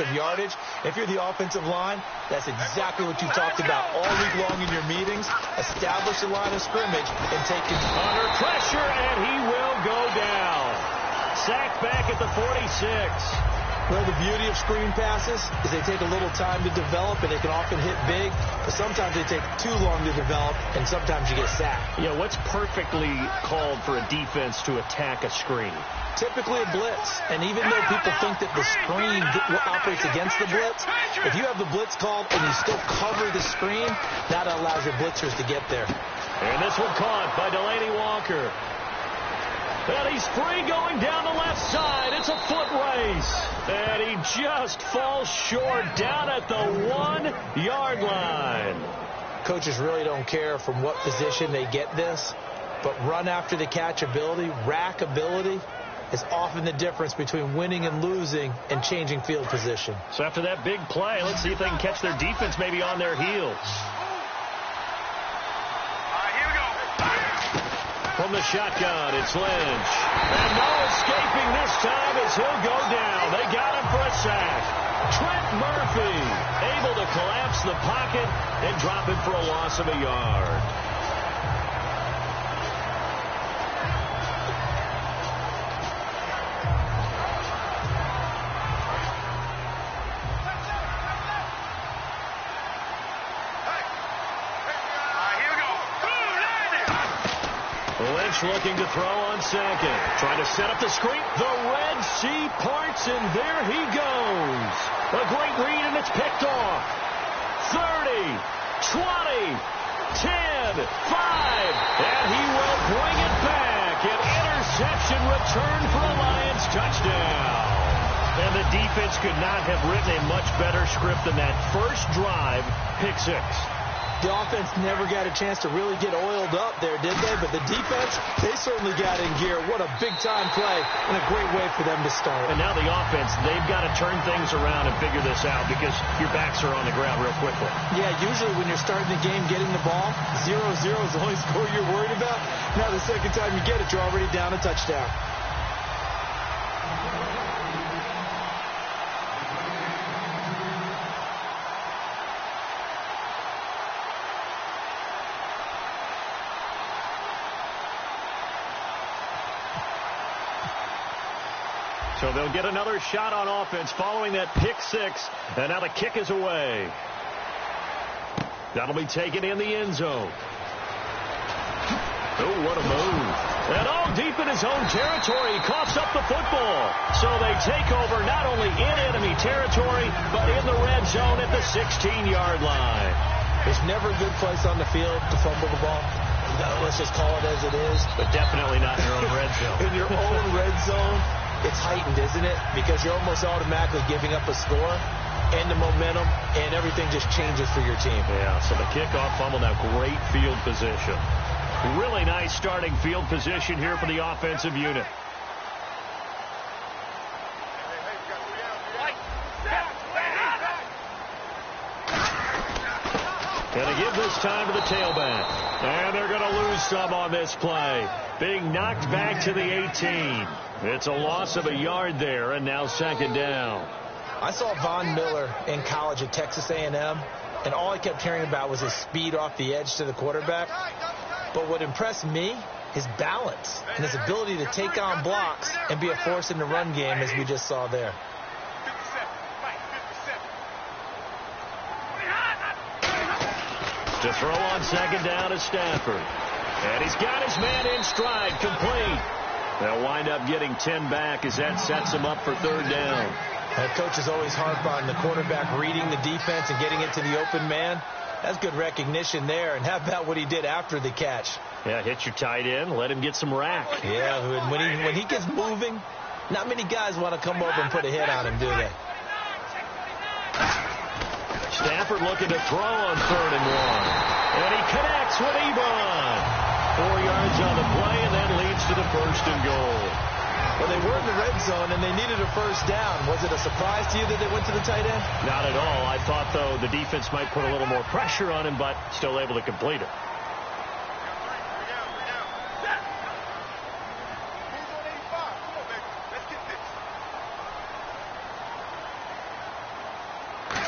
of yardage. If you're the offensive line, that's exactly what you talked about all week long in your meetings. Establish the line of scrimmage and take control. Under pressure, and he will go down. Sacked back at the 46. Well, the beauty of screen passes is they take a little time to develop, and they can often hit big, but sometimes they take too long to develop, and sometimes you get sacked. Yeah, what's perfectly called for a defense to attack a screen? Typically a blitz, and even though people think that the screen operates against the blitz, if you have the blitz called and you still cover the screen, that allows your blitzers to get there. And this one caught by Delaney Walker. And he's free going down the left side. It's a foot race. And he just falls short down at the 1-yard line. Coaches really don't care from what position they get this, but run after the catch ability, rack ability, is often the difference between winning and losing and changing field position. So after that big play, let's see if they can catch their defense maybe on their heels. From the shotgun, it's Lynch. And no escaping this time as he'll go down. They got him for a sack. Trent Murphy able to collapse the pocket and drop him for a loss of a yard. Looking to throw on second. Trying to set up the screen. The Red Sea parts, and there he goes. A great read, and it's picked off. 30, 20, 10, 5, and he will bring it back. An interception return for a Lions touchdown. And the defense could not have written a much better script than that first drive, pick six. The offense never got a chance to really get oiled up there, did they? But the defense, they certainly got in gear. What a big-time play and a great way for them to start. And now the offense, they've got to turn things around and figure this out because your backs are on the ground real quickly. Yeah, usually when you're starting the game getting the ball, 0-0 is the only score you're worried about. Now the second time you get it, you're already down a touchdown. So they'll get another shot on offense following that pick six. And now the kick is away. That'll be taken in the end zone. Oh, what a move. And all deep in his own territory. He coughs up the football. So they take over not only in enemy territory, but in the red zone at the 16-yard line. There's never a good place on the field to fumble the ball. Let's just call it as it is. But definitely not in your own red zone. In your own red zone. It's heightened, isn't it? Because you're almost automatically giving up a score and the momentum, and everything just changes for your team. Yeah, so the kickoff fumble, now great field position. Really nice starting field position here for the offensive unit. Going to give this time to the tailback. And they're going to lose some on this play. Being knocked back to the 18. It's a loss of a yard there, and now second down. I saw Von Miller in college at Texas A&M, and all I kept hearing about was his speed off the edge to the quarterback. But what impressed me, his balance and his ability to take on blocks and be a force in the run game, as we just saw there. To throw on second down is Stafford. And he's got his man in stride, complete. They'll wind up getting 10 back as that sets him up for third down. Coaches always harp on the quarterback reading the defense and getting it to the open man. That's good recognition there. And how about what he did after the catch? Yeah, hit your tight end, let him get some rack. Yeah, when he gets moving, not many guys want to come over and put a hit on him, do they? Stafford looking to throw on 3rd and 1. And he connects with Ebron. 4 yards on the play, and that leads to the 1st and goal. Well, they were in the red zone, and they needed a first down. Was it a surprise to you that they went to the tight end? Not at all. I thought, though, the defense might put a little more pressure on him, but still able to complete it.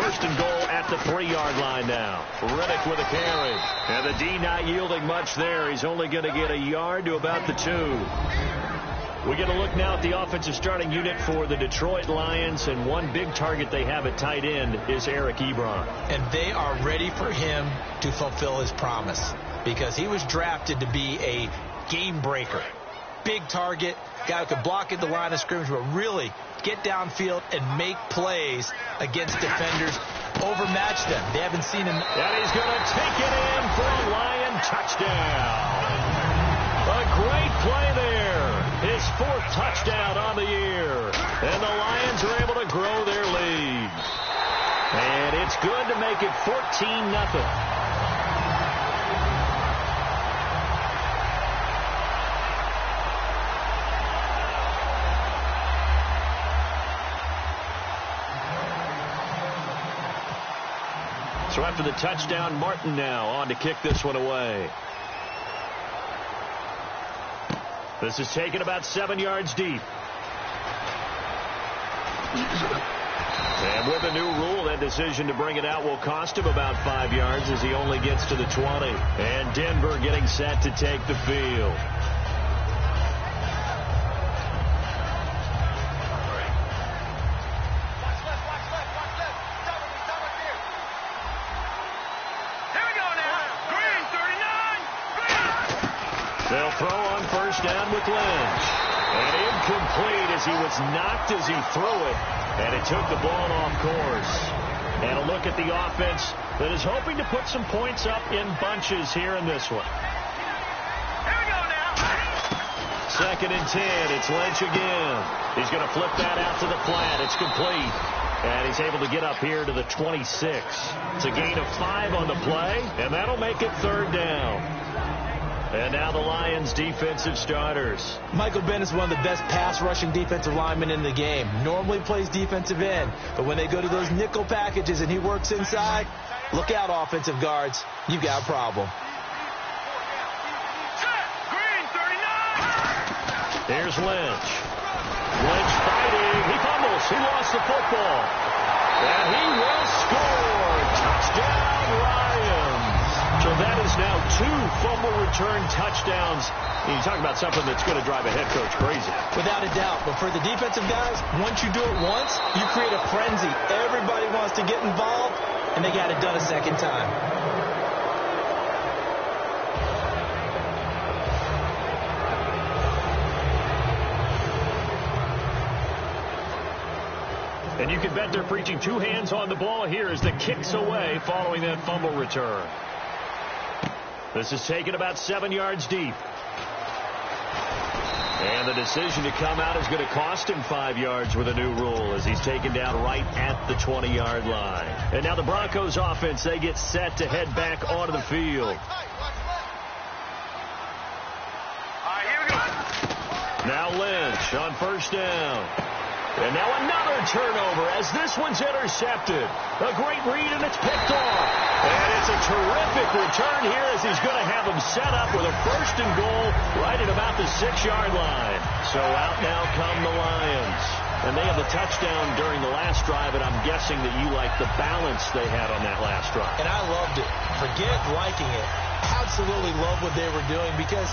first and goal at the 3-yard line now. Riddick with a carry. And the D not yielding much there. He's only going to get a yard to about the 2. We get a look now at the offensive starting unit for the Detroit Lions, and one big target they have at tight end is Eric Ebron. And they are ready for him to fulfill his promise because he was drafted to be a game breaker. Big target, guy who could block at the line of scrimmage, but really get downfield and make plays against defenders, overmatch them. They haven't seen him. And he's going to take it in for a Lion touchdown. A great play there. His 4th touchdown on the year. And the Lions are able to grow their lead. And it's good to make it 14-0. So after the touchdown, Martin now on to kick this one away. This is taken about 7 yards deep. And with the new rule, that decision to bring it out will cost him about 5 yards as he only gets to the 20. And Denver getting set to take the field. They'll throw on first down with Lynch. And incomplete as he was knocked as he threw it. And it took the ball off course. And a look at the offense that is hoping to put some points up in bunches here in this one. Here we go now. 2nd and 10. It's Lynch again. He's going to flip that out to the flat. It's complete. And he's able to get up here to the 26. It's a gain of 5 on the play. And that'll make it 3rd down. And now the Lions defensive starters. Michael Bennett is one of the best pass rushing defensive linemen in the game. Normally plays defensive end, but when they go to those nickel packages and he works inside, look out, offensive guards. You've got a problem. Green 39. Here's Lynch. Lynch fighting. He fumbles. He lost the football. And he will score. Touchdown, Lions. So that is now 2 fumble return touchdowns. You talk about something that's going to drive a head coach crazy. Without a doubt. But for the defensive guys, once you do it once, you create a frenzy. Everybody wants to get involved, and they got it done a second time. And you can bet they're preaching 2 hands on the ball here as the kick's away following that fumble return. This is taken about 7 yards deep. And the decision to come out is going to cost him 5 yards with a new rule as he's taken down right at the 20-yard line. And now the Broncos offense, they get set to head back onto the field. Here we go. Now Lynch on first down. And now another turnover as this one's intercepted. A great read, and it's picked off. And it's a terrific return here as he's going to have him set up with a first and goal right at about the 6-yard line. So out now come the Lions. And they have the touchdown during the last drive, and I'm guessing that you like the balance they had on that last drive. And I loved it. Forget liking it. Absolutely love what they were doing because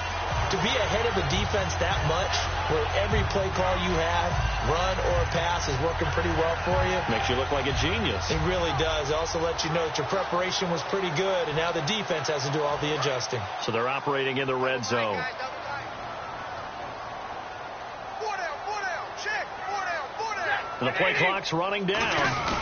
to be ahead of a defense that much where every play call you have, run or pass, is working pretty well for you. Makes you look like a genius. It really does. It also lets you know that your preparation was pretty good, and now the defense has to do all the adjusting. So they're operating in the red zone. And the play clock's running down.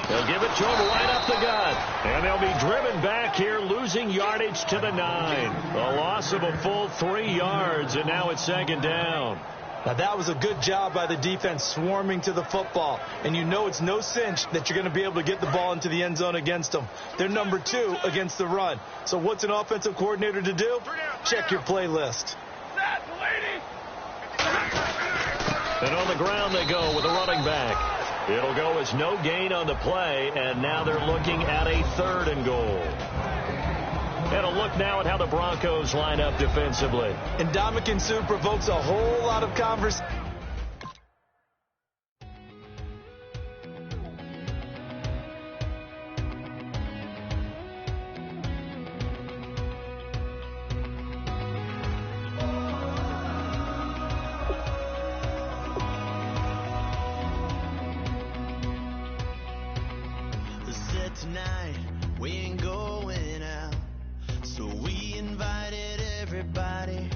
They'll give it to him right up the gut. And they'll be driven back here, losing yardage to the 9. A loss of a full 3 yards, and now it's 2nd down. Now, that was a good job by the defense swarming to the football. And you know it's no cinch that you're going to be able to get the ball into the end zone against them. They're number 2 against the run. So what's an offensive coordinator to do? Check your play list. And on the ground they go with a running back. It'll go as no gain on the play, and now they're looking at a 3rd and goal. And a look now at how the Broncos line up defensively. And Ndamukong Suh provokes a whole lot of conversation. But tonight, we ain't going out. So we invited everybody